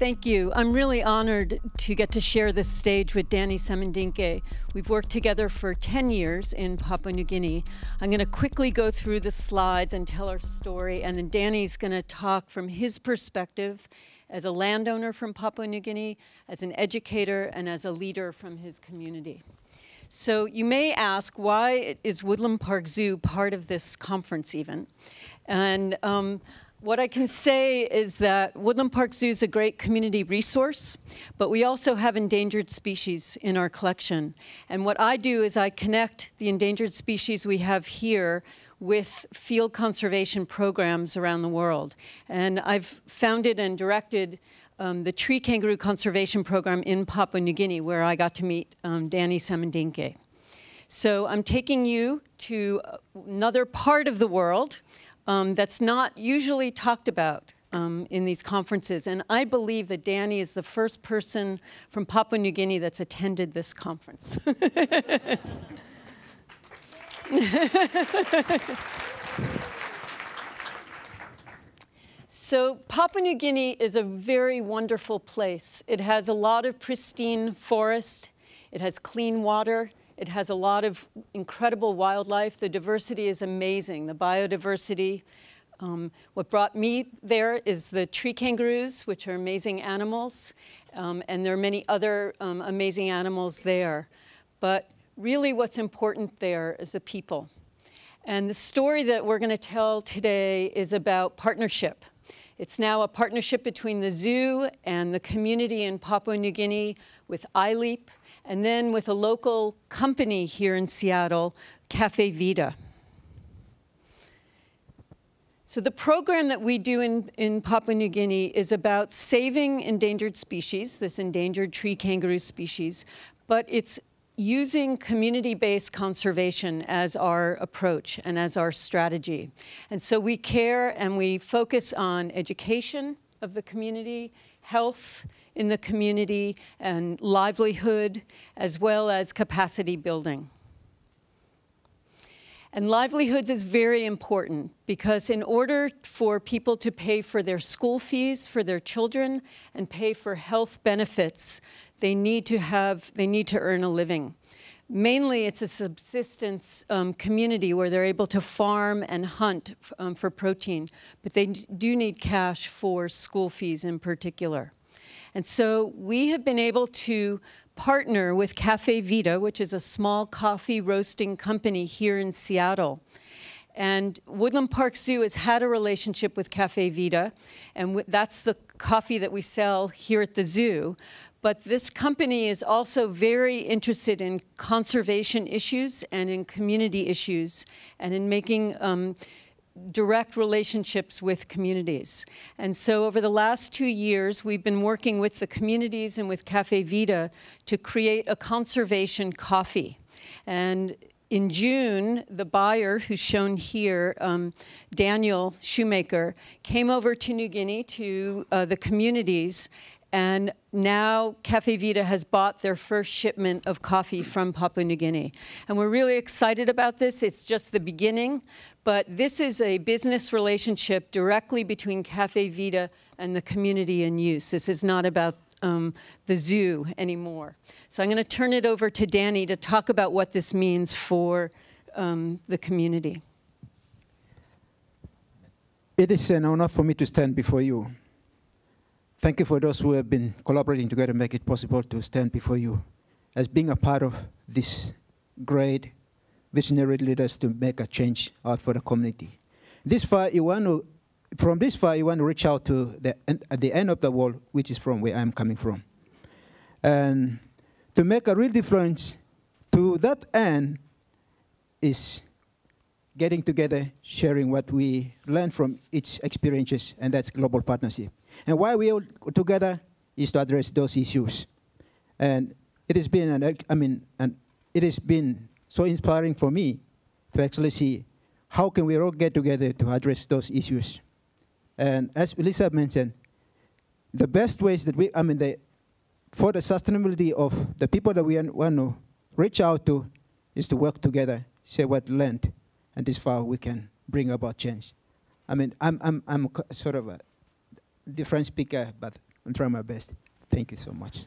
Thank you. I'm really honored to get to share this stage with Danny Semendinke. We've worked together for 10 years in Papua New Guinea. I'm going to quickly go through the slides and tell our story, and then Danny's going to talk from his perspective as a landowner from Papua New Guinea, as an educator, and as a leader from his community. So you may ask, why is Woodland Park Zoo part of this conference even? And what I can say is that Woodland Park Zoo is a great community resource, but we also have endangered species in our collection. And what I do is I connect the endangered species we have here with field conservation programs around the world. And I've founded and directed the Tree Kangaroo Conservation Program in Papua New Guinea, where I got to meet Danny Semendinke. So I'm taking you to another part of the world that's not usually talked about in these conferences. And I believe that Danny is the first person from Papua New Guinea that's attended this conference. So Papua New Guinea is a very wonderful place. It has a lot of pristine forest. It has clean water. It has a lot of incredible wildlife. The diversity is amazing, the biodiversity. What brought me there is the tree kangaroos, which are amazing animals, and there are many other amazing animals there. But really what's important there is the people. And the story that we're going to tell today is about partnership. It's now a partnership between the zoo and the community in Papua New Guinea with iLeap, and then with a local company here in Seattle, Cafe Vida. So the program that we do in Papua New Guinea is about saving endangered species, this endangered tree kangaroo species, but it's using community-based conservation as our approach and as our strategy. And so we care and we focus on education of the community, health in the community, and livelihood, as well as capacity building. And livelihoods is very important because in order for people to pay for their school fees for their children and pay for health benefits, they need to earn a living. Mainly, it's a subsistence community where they're able to farm and hunt for protein, but they do need cash for school fees in particular. And so we have been able to partner with Cafe Vida, which is a small coffee roasting company here in Seattle. And Woodland Park Zoo has had a relationship with Cafe Vida, and that's the coffee that we sell here at the zoo. But this company is also very interested in conservation issues and in community issues and in making direct relationships with communities. And so over the last 2 years, we've been working with the communities and with Cafe Vida to create a conservation coffee. And in June, the buyer, who's shown here, Daniel Shoemaker, came over to New Guinea to the communities, and now Cafe Vida has bought their first shipment of coffee from Papua New Guinea. And we're really excited about this. It's just the beginning, but this is a business relationship directly between Cafe Vida and the community in use. This is not about the zoo anymore. So I'm going to turn it over to Danny to talk about what this means for the community. It is an honor for me to stand before you. Thank you for those who have been collaborating together to make it possible to stand before you as being a part of this great visionary leaders to make a change out for the community. From this far, you want to reach out to the end of the world, which is from where I'm coming from. And to make a real difference to that end is getting together, sharing what we learn from each experiences, and that's global partnership. And why we all together is to address those issues. And it has been, it has been so inspiring for me to actually see how can we all get together to address those issues. And as Lisa mentioned, the best ways that for the sustainability of the people that we want to reach out to is to work together, share what we learned, and this far we can bring about change. I'm sort of a different speaker, but and try my best. Thank you so much.